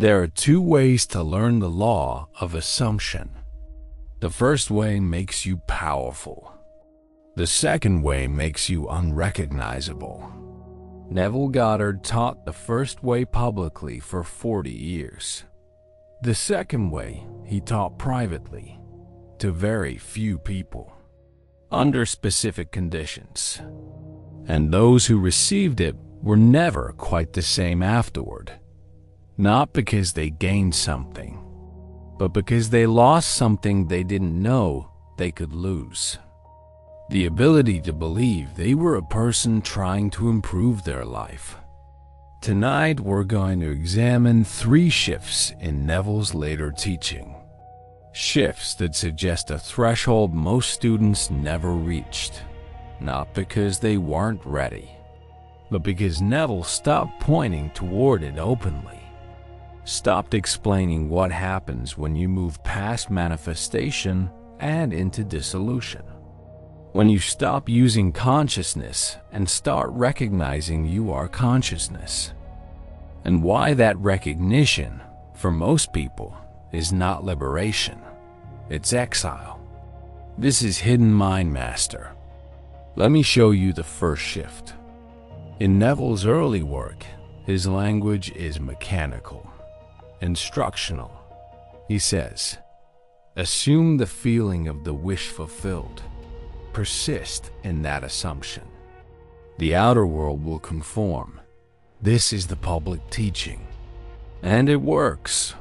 There are two ways to learn the law of assumption. The first way makes you powerful. The second way makes you unrecognizable. Neville Goddard taught the first way publicly for 40 years. The second way he taught privately, to very few people, under specific conditions. And those who received it were never quite the same afterward. Not because they gained something, but because they lost something they didn't know they could lose. The ability to believe they were a person trying to improve their life. Tonight we're going to examine 3 shifts in Neville's later teaching. Shifts that suggest a threshold most students never reached, not because they weren't ready, but because Neville stopped pointing toward it openly. Stopped explaining what happens when you move past manifestation and into dissolution. When you stop using consciousness and start recognizing you are consciousness. And why that recognition, for most people, is not liberation. It's exile. This is Hidden Mind Master. Let me show you the first shift. In Neville's early work, his language is mechanical, instructional. He says, assume the feeling of the wish fulfilled. Persist in that assumption. The outer world will conform. This is the public teaching. And it works.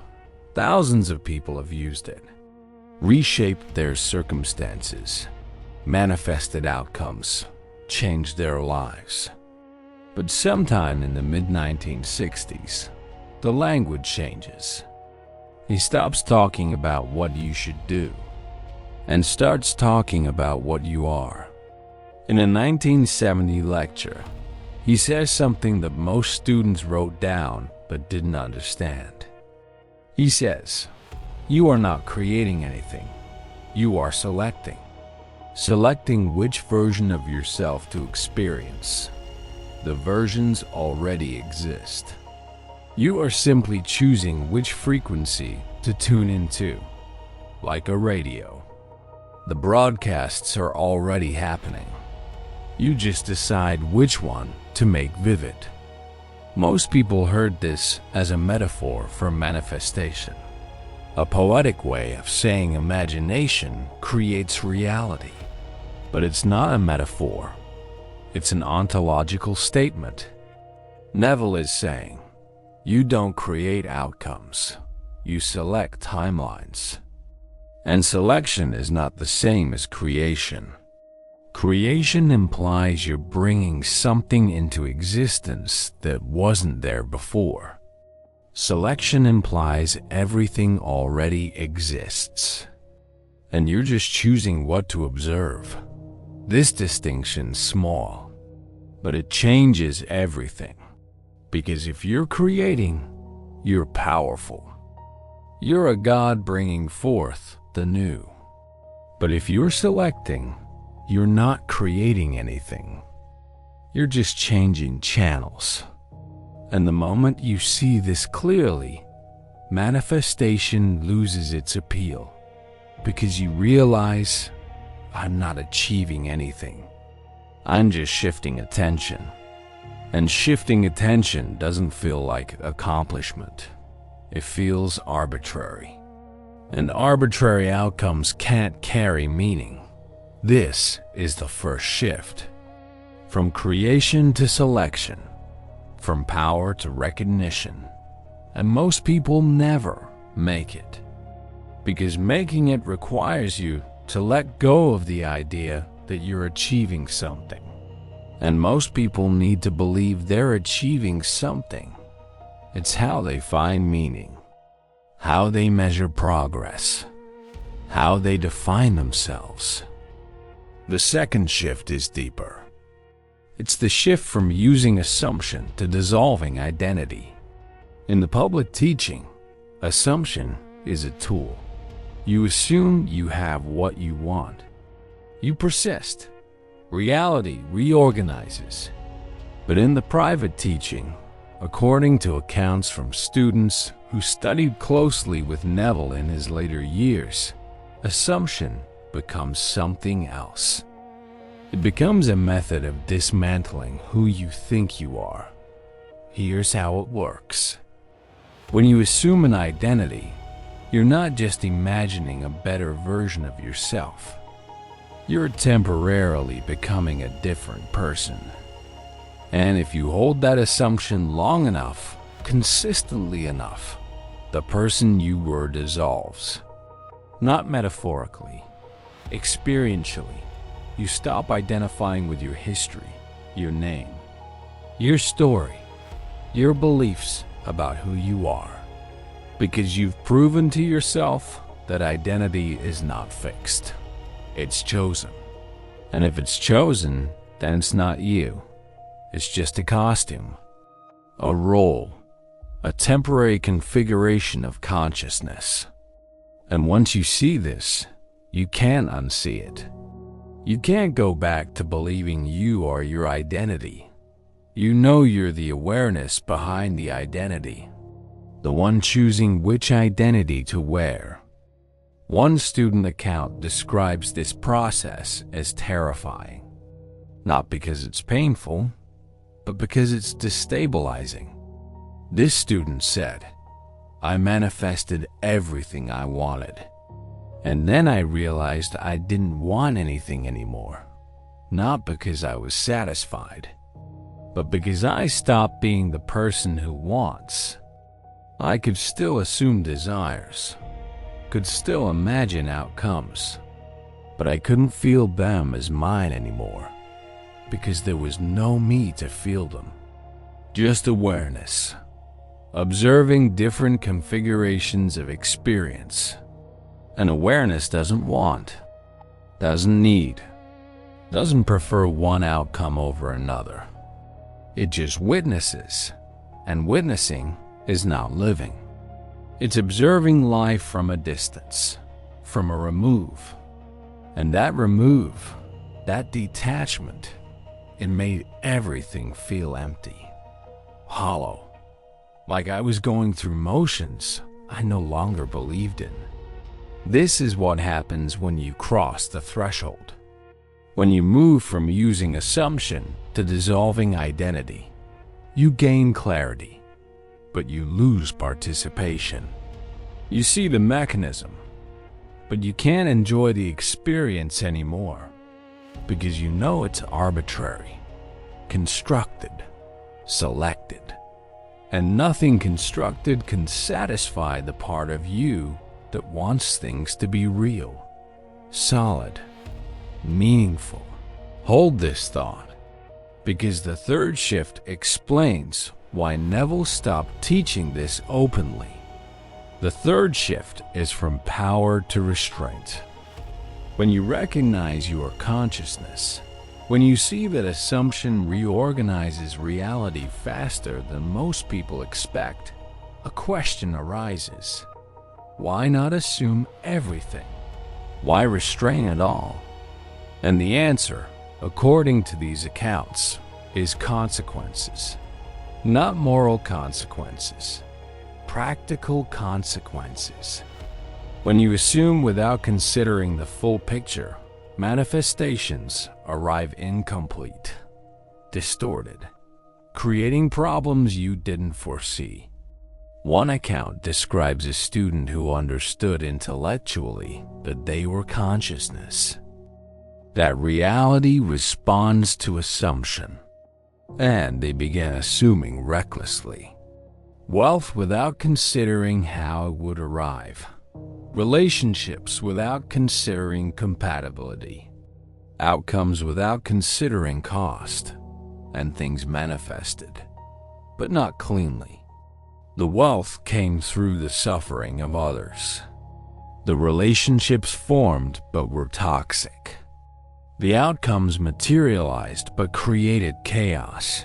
Thousands of people have used it. Reshaped their circumstances. Manifested outcomes. Changed their lives. But sometime in the mid-1960s, the language changes. He stops talking about what you should do and starts talking about what you are. In a 1970 lecture, he says something that most students wrote down but didn't understand. He says, you are not creating anything. You are selecting. Selecting which version of yourself to experience. The versions already exist. You are simply choosing which frequency to tune into, like a radio. The broadcasts are already happening. You just decide which one to make vivid. Most people heard this as a metaphor for manifestation, a poetic way of saying imagination creates reality. But it's not a metaphor. It's an ontological statement. Neville is saying, you don't create outcomes. You select timelines. And selection is not the same as creation. Creation implies you're bringing something into existence that wasn't there before. Selection implies everything already exists, and you're just choosing what to observe. This distinction's small, but it changes everything. Because if you're creating, you're powerful. You're a God bringing forth the new. But if you're selecting, you're not creating anything. You're just changing channels. And the moment you see this clearly, manifestation loses its appeal. Because you realize, I'm not achieving anything. I'm just shifting attention. And shifting attention doesn't feel like accomplishment. It feels arbitrary. And arbitrary outcomes can't carry meaning. This is the first shift. From creation to selection. From power to recognition. And most people never make it. Because making it requires you to let go of the idea that you're achieving something. And most people need to believe they're achieving something. It's how they find meaning, how they measure progress, how they define themselves. The second shift is deeper. It's the shift from using assumption to dissolving identity. In the public teaching, assumption is a tool. You assume you have what you want. You persist. Reality reorganizes. But in the private teaching, according to accounts from students who studied closely with Neville in his later years, assumption becomes something else. It becomes a method of dismantling who you think you are. Here's how it works. When you assume an identity, you're not just imagining a better version of yourself. You're temporarily becoming a different person. And if you hold that assumption long enough, consistently enough, the person you were dissolves. Not metaphorically, experientially. You stop identifying with your history, your name, your story, your beliefs about who you are, because you've proven to yourself that identity is not fixed. It's chosen. And if it's chosen, then it's not you. It's just a costume, a role, a temporary configuration of consciousness. And once you see this, you can't unsee it. You can't go back to believing you are your identity. You know you're the awareness behind the identity, the one choosing which identity to wear. One student account describes this process as terrifying, not because it's painful, but because it's destabilizing. This student said, "I manifested everything I wanted. And then I realized I didn't want anything anymore. Not because I was satisfied, but because I stopped being the person who wants. I could still assume desires, could still imagine outcomes, but I couldn't feel them as mine anymore, because there was no me to feel them. Just awareness, observing different configurations of experience. And awareness doesn't want, doesn't need, doesn't prefer one outcome over another. It just witnesses, and witnessing is not living. It's observing life from a distance, from a remove. And that remove, that detachment, it made everything feel empty, hollow, like I was going through motions I no longer believed in. This is what happens when you cross the threshold, when you move from using assumption to dissolving identity. You gain clarity, but you lose participation. You see the mechanism, but you can't enjoy the experience anymore, because you know it's arbitrary, constructed, selected, and nothing constructed can satisfy the part of you that wants things to be real, solid, meaningful. Hold this thought, because the third shift explains why Neville stopped teaching this openly. The third shift is from power to restraint. When you recognize your consciousness, when you see that assumption reorganizes reality faster than most people expect, a question arises. Why not assume everything? Why restrain at all? And the answer, according to these accounts, is consequences. Not moral consequences, practical consequences. When you assume without considering the full picture, manifestations arrive incomplete, distorted, creating problems you didn't foresee. One account describes a student who understood intellectually that they were consciousness, that reality responds to assumption, and they began assuming recklessly. Wealth without considering how it would arrive, relationships without considering compatibility, outcomes without considering cost, and things manifested, but not cleanly. The wealth came through the suffering of others. The relationships formed but were toxic. The outcomes materialized but created chaos.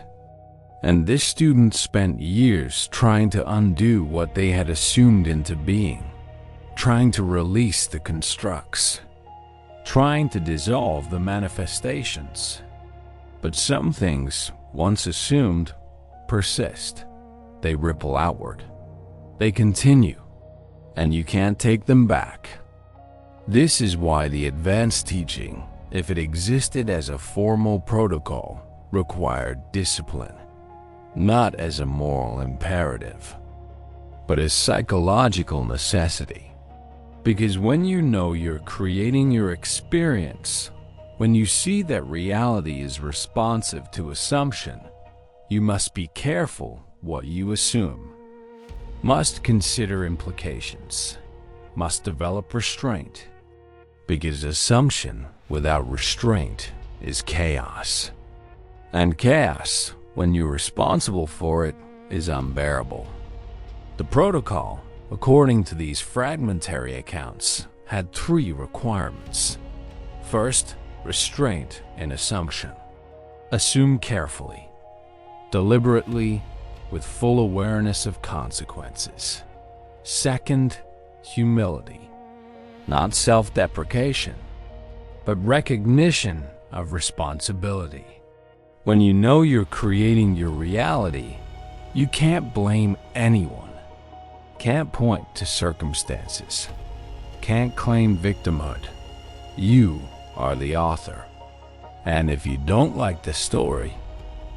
And this student spent years trying to undo what they had assumed into being, trying to release the constructs, trying to dissolve the manifestations. But some things, once assumed, persist. They ripple outward. They continue, and you can't take them back. This is why the advanced teaching, if it existed as a formal protocol, required discipline, not as a moral imperative, but as psychological necessity. Because when you know you're creating your experience, when you see that reality is responsive to assumption, you must be careful what you assume, must consider implications, must develop restraint, because assumption without restraint is chaos. And chaos, when you're responsible for it, is unbearable. The protocol, according to these fragmentary accounts, had 3 requirements. First, restraint and assumption. Assume carefully, deliberately, with full awareness of consequences. Second, humility. Not self-deprecation, but recognition of responsibility. When you know you're creating your reality, you can't blame anyone, can't point to circumstances, can't claim victimhood. You are the author. And if you don't like the story,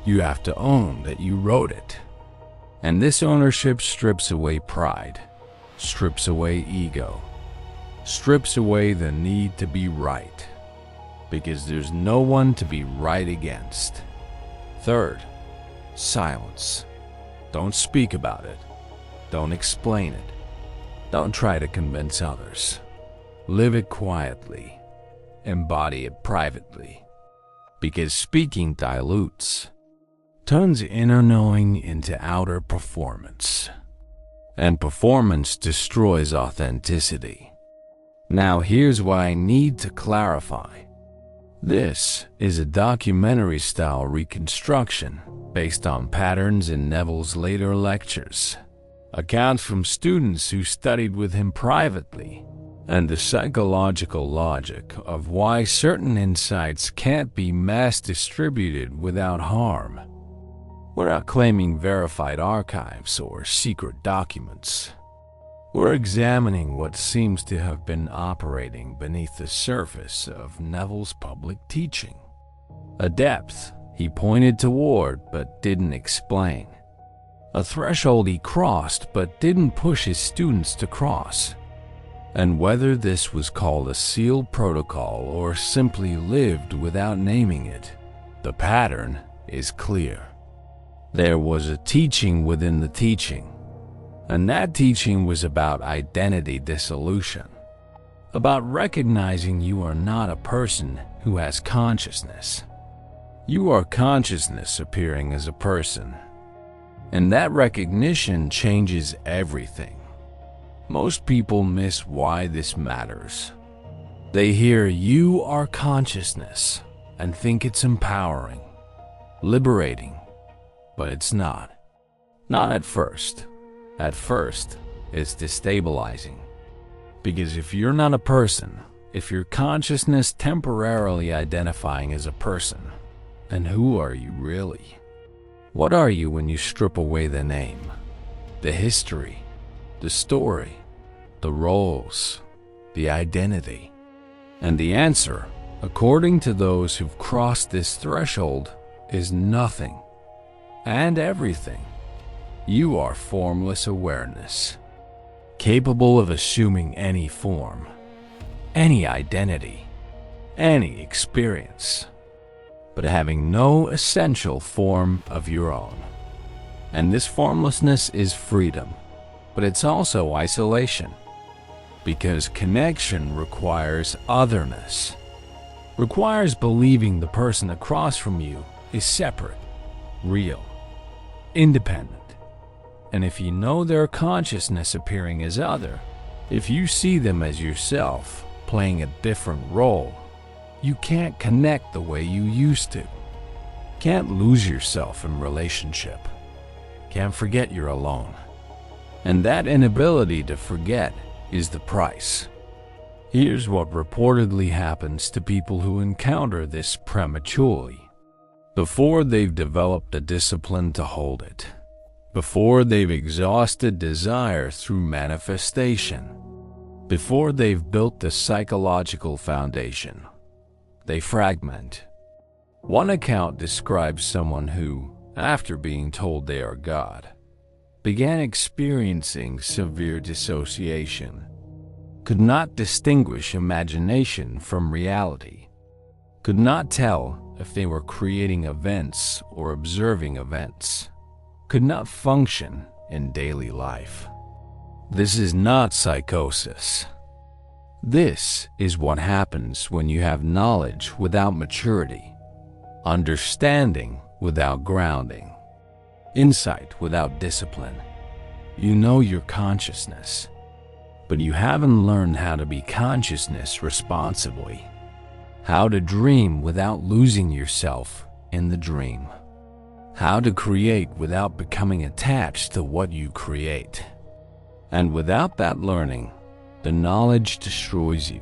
you have to own that you wrote it. And this ownership strips away pride, strips away ego, strips away the need to be right, because there's no one to be right against. Third, silence. Don't speak about it. Don't explain it. Don't try to convince others. Live it quietly. Embody it privately. Because speaking dilutes, turns inner knowing into outer performance. And performance destroys authenticity. Now here's what I need to clarify. This is a documentary-style reconstruction based on patterns in Neville's later lectures, accounts from students who studied with him privately, and the psychological logic of why certain insights can't be mass-distributed without harm. We're not claiming verified archives or secret documents. We're examining what seems to have been operating beneath the surface of Neville's public teaching. A depth he pointed toward but didn't explain. A threshold he crossed but didn't push his students to cross. And whether this was called a sealed protocol or simply lived without naming it, the pattern is clear. There was a teaching within the teaching. And that teaching was about identity dissolution, about recognizing you are not a person who has consciousness. You are consciousness appearing as a person, and that recognition changes everything. Most people miss why this matters. They hear you are consciousness and think it's empowering, liberating, but it's not. Not at first. At first, it's destabilizing. Because if you're not a person, if your consciousness temporarily identifying as a person, then who are you really? What are you when you strip away the name, the history, the story, the roles, the identity? And the answer, according to those who've crossed this threshold, is nothing and everything. You are formless awareness, capable of assuming any form, any identity, any experience, but having no essential form of your own. And this formlessness is freedom, but it's also isolation, because connection requires otherness, requires believing the person across from you is separate, real, independent. And if you know their consciousness appearing as other, if you see them as yourself, playing a different role, you can't connect the way you used to. Can't lose yourself in relationship. Can't forget you're alone. And that inability to forget is the price. Here's what reportedly happens to people who encounter this prematurely, before they've developed the discipline to hold it. before they've exhausted desire through manifestation, before they've built the psychological foundation, they fragment. One account describes someone who, after being told they are God, began experiencing severe dissociation, could not distinguish imagination from reality, could not tell if they were creating events or observing events, could not function in daily life. This is not psychosis. This is what happens when you have knowledge without maturity, understanding without grounding, insight without discipline. You know your consciousness, but you haven't learned how to be consciousness responsibly, how to dream without losing yourself in the dream, how to create without becoming attached to what you create. And without that learning, the knowledge destroys you,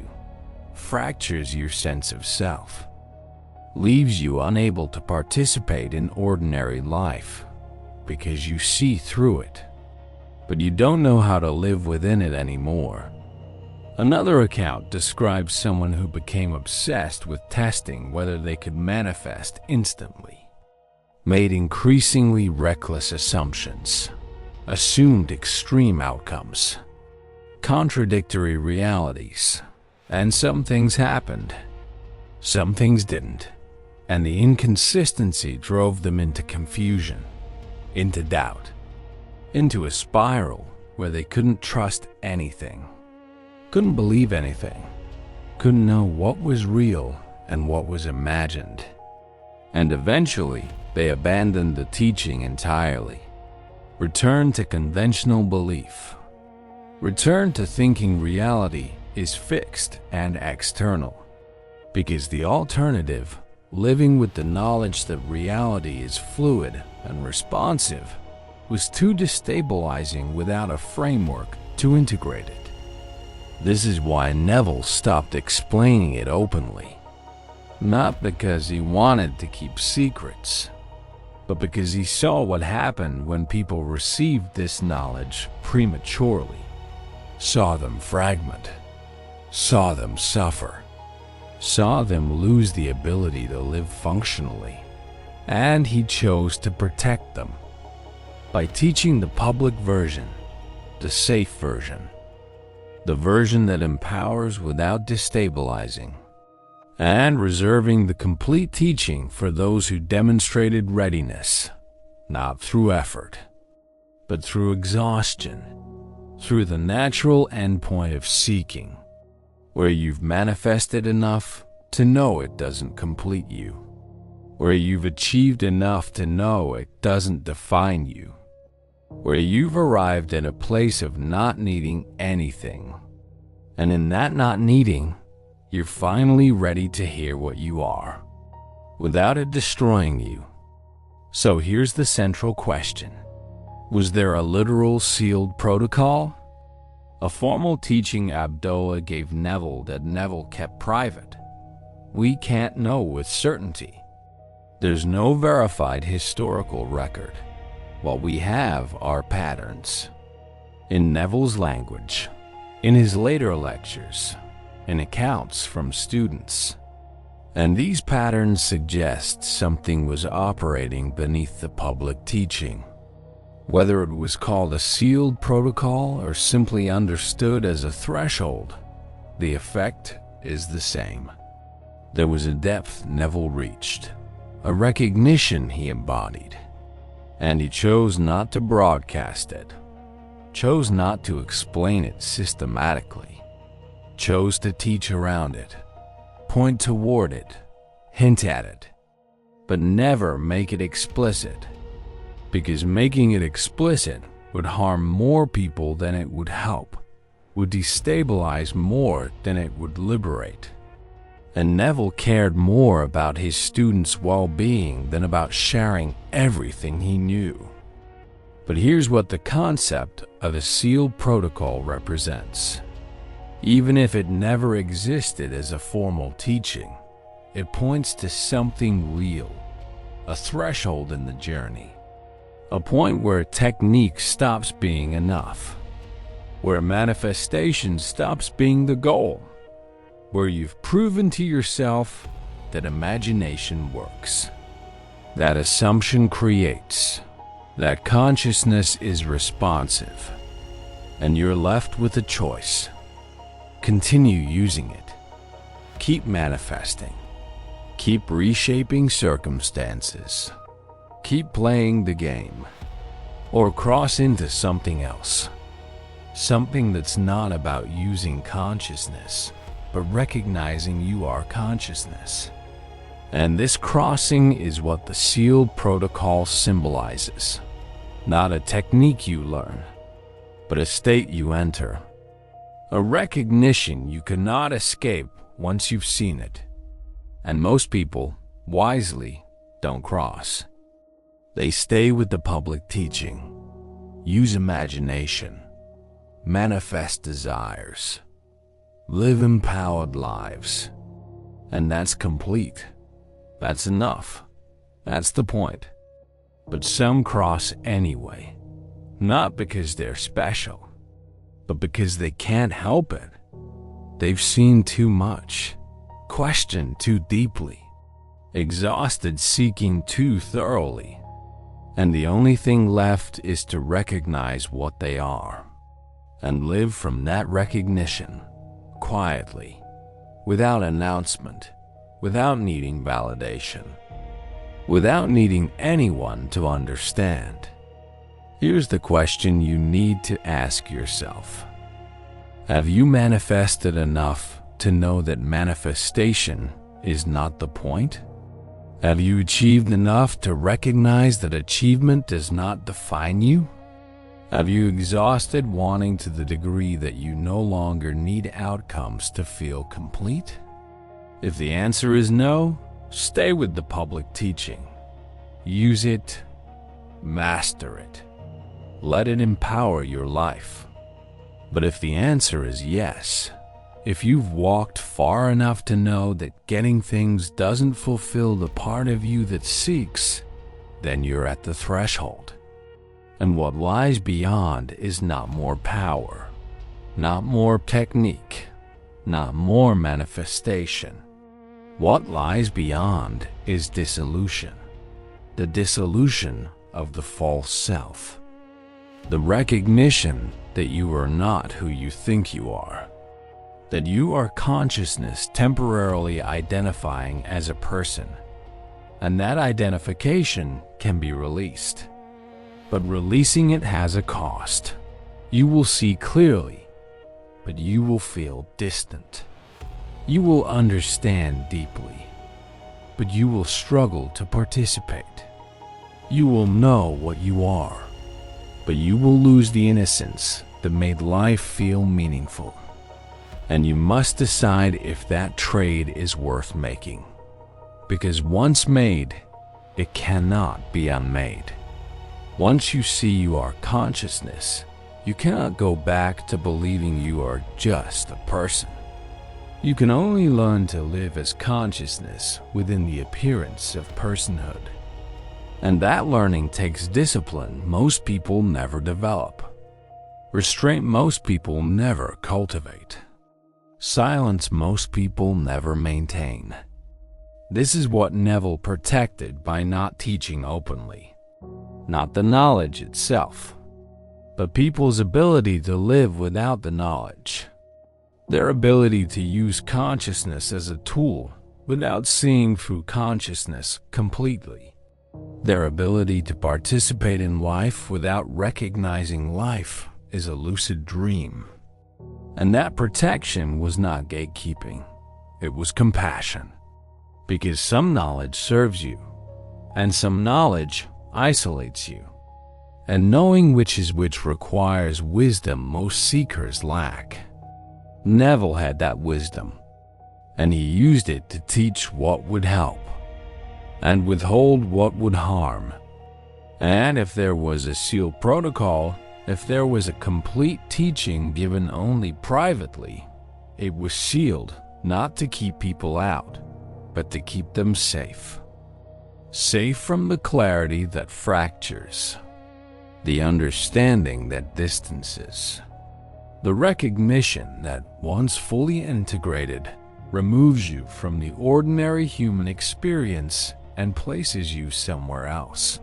fractures your sense of self, leaves you unable to participate in ordinary life because you see through it, but you don't know how to live within it anymore. Another account describes someone who became obsessed with testing whether they could manifest instantly, made increasingly reckless assumptions, assumed extreme outcomes, contradictory realities, and some things happened, some things didn't, and the inconsistency drove them into confusion, into doubt, into a spiral where they couldn't trust anything, couldn't believe anything, couldn't know what was real and what was imagined. And eventually, they abandoned the teaching entirely, returned to conventional belief, returned to thinking reality is fixed and external, because the alternative, living with the knowledge that reality is fluid and responsive, was too destabilizing without a framework to integrate it. This is why Neville stopped explaining it openly, not because he wanted to keep secrets, but because he saw what happened when people received this knowledge prematurely, saw them fragment, saw them suffer, saw them lose the ability to live functionally, and he chose to protect them by teaching the public version, the safe version, the version that empowers without destabilizing, and reserving the complete teaching for those who demonstrated readiness, not through effort, but through exhaustion, through the natural endpoint of seeking, where you've manifested enough to know it doesn't complete you, where you've achieved enough to know it doesn't define you, where you've arrived at a place of not needing anything, and in that not needing, you're finally ready to hear what you are, without it destroying you. So here's the central question. Was there a literal sealed protocol? A formal teaching Abdullah gave Neville that Neville kept private? We can't know with certainty. There's no verified historical record. What we have are patterns. In Neville's language, in his later lectures, in accounts from students. And these patterns suggest something was operating beneath the public teaching. Whether it was called a sealed protocol or simply understood as a threshold, the effect is the same. There was a depth Neville reached, a recognition he embodied, and he chose not to broadcast it, chose not to explain it systematically, chose to teach around it, point toward it, hint at it, but never make it explicit, because making it explicit would harm more people than it would help, would destabilize more than it would liberate. And Neville cared more about his students' well-being than about sharing everything he knew. But here's what the concept of a sealed protocol represents. Even if it never existed as a formal teaching, it points to something real, a threshold in the journey, A point where technique stops being enough, where manifestation stops being the goal, where you've proven to yourself that imagination works, that assumption creates, that consciousness is responsive, and you're left with a choice. Continue using it. Keep manifesting. Keep reshaping circumstances. Keep playing the game. Or cross into something else. Something that's not about using consciousness, but recognizing you are consciousness. And this crossing is what the sealed protocol symbolizes. Not a technique you learn, but a state you enter. A recognition you cannot escape once you've seen it. And most people, wisely, don't cross. They stay with the public teaching. Use imagination. Manifest desires. Live empowered lives. And that's complete. That's enough. That's the point. But some cross anyway. Not because they're special, but because they can't help it. They've seen too much, questioned too deeply, exhausted seeking too thoroughly, and the only thing left is to recognize what they are, and live from that recognition, quietly, without announcement, without needing validation, without needing anyone to understand. Here's the question you need to ask yourself. Have you manifested enough to know that manifestation is not the point? Have you achieved enough to recognize that achievement does not define you? Have you exhausted wanting to the degree that you no longer need outcomes to feel complete? If the answer is no, stay with the public teaching. Use it, master it. Let it empower your life. But if the answer is yes, if you've walked far enough to know that getting things doesn't fulfill the part of you that seeks, then you're at the threshold. And what lies beyond is not more power, not more technique, not more manifestation. What lies beyond is dissolution, the dissolution of the false self. The recognition that you are not who you think you are, that you are consciousness temporarily identifying as a person, and that identification can be released. But releasing it has a cost. You will see clearly, but you will feel distant. You will understand deeply, but you will struggle to participate. You will know what you are, but you will lose the innocence that made life feel meaningful. And you must decide if that trade is worth making. Because once made, it cannot be unmade. Once you see you are consciousness, you cannot go back to believing you are just a person. You can only learn to live as consciousness within the appearance of personhood. And that learning takes discipline most people never develop. Restraint most people never cultivate. Silence most people never maintain. This is what Neville protected by not teaching openly. Not the knowledge itself, but people's ability to live without the knowledge. Their ability to use consciousness as a tool without seeing through consciousness completely. Their ability to participate in life without recognizing life is a lucid dream. And that protection was not gatekeeping. It was compassion. Because some knowledge serves you, and some knowledge isolates you. And knowing which is which requires wisdom most seekers lack. Neville had that wisdom, and he used it to teach what would help, and withhold what would harm. And if there was a sealed protocol, if there was a complete teaching given only privately, it was sealed not to keep people out, but to keep them safe. Safe from the clarity that fractures, the understanding that distances, the recognition that once fully integrated removes you from the ordinary human experience and places you somewhere else,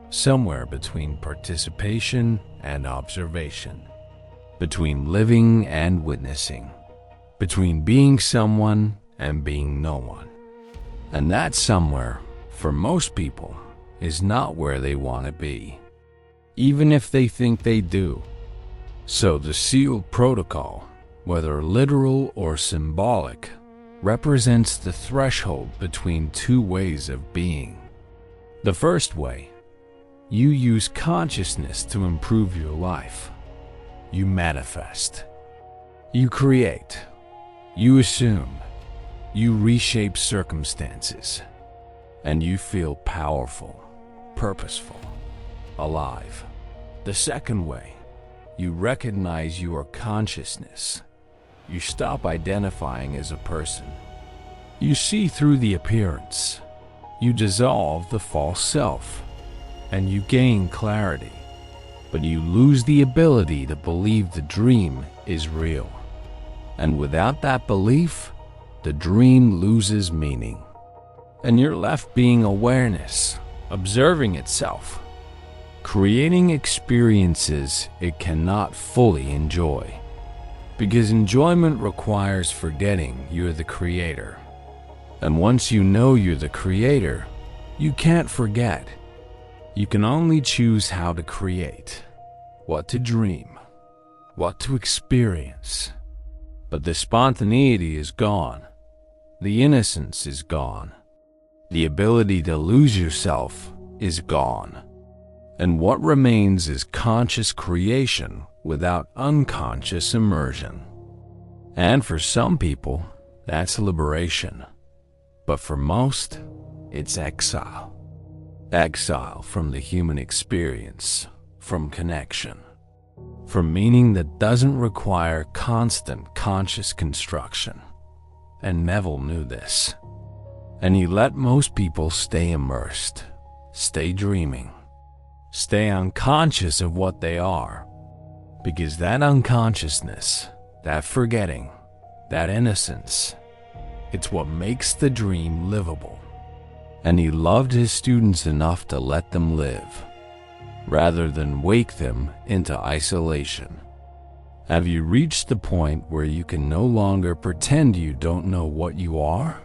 somewhere between participation and observation, between living and witnessing, between being someone and being no one. And that somewhere, for most people, is not where they want to be, even if they think they do. So the sealed protocol, whether literal or symbolic, represents the threshold between two ways of being. The first way, you use consciousness to improve your life. You manifest. You create. You assume. You reshape circumstances. And you feel powerful, purposeful, alive. The second way, you recognize your consciousness. You stop identifying as a person. You see through the appearance. You dissolve the false self, and you gain clarity. But you lose the ability to believe the dream is real. And without that belief, the dream loses meaning. And you're left being awareness, observing itself, creating experiences it cannot fully enjoy. Because enjoyment requires forgetting you're the creator. And once you know you're the creator, you can't forget. You can only choose how to create, what to dream, what to experience. But the spontaneity is gone. The innocence is gone. The ability to lose yourself is gone. And what remains is conscious creation without unconscious immersion. And for some people, that's liberation. But for most, it's exile. Exile from the human experience, from connection, from meaning that doesn't require constant conscious construction. And Neville knew this. And he let most people stay immersed, stay dreaming, stay unconscious of what they are. Because that unconsciousness, that forgetting, that innocence, it's what makes the dream livable. And he loved his students enough to let them live, rather than wake them into isolation. Have you reached the point where you can no longer pretend you don't know what you are?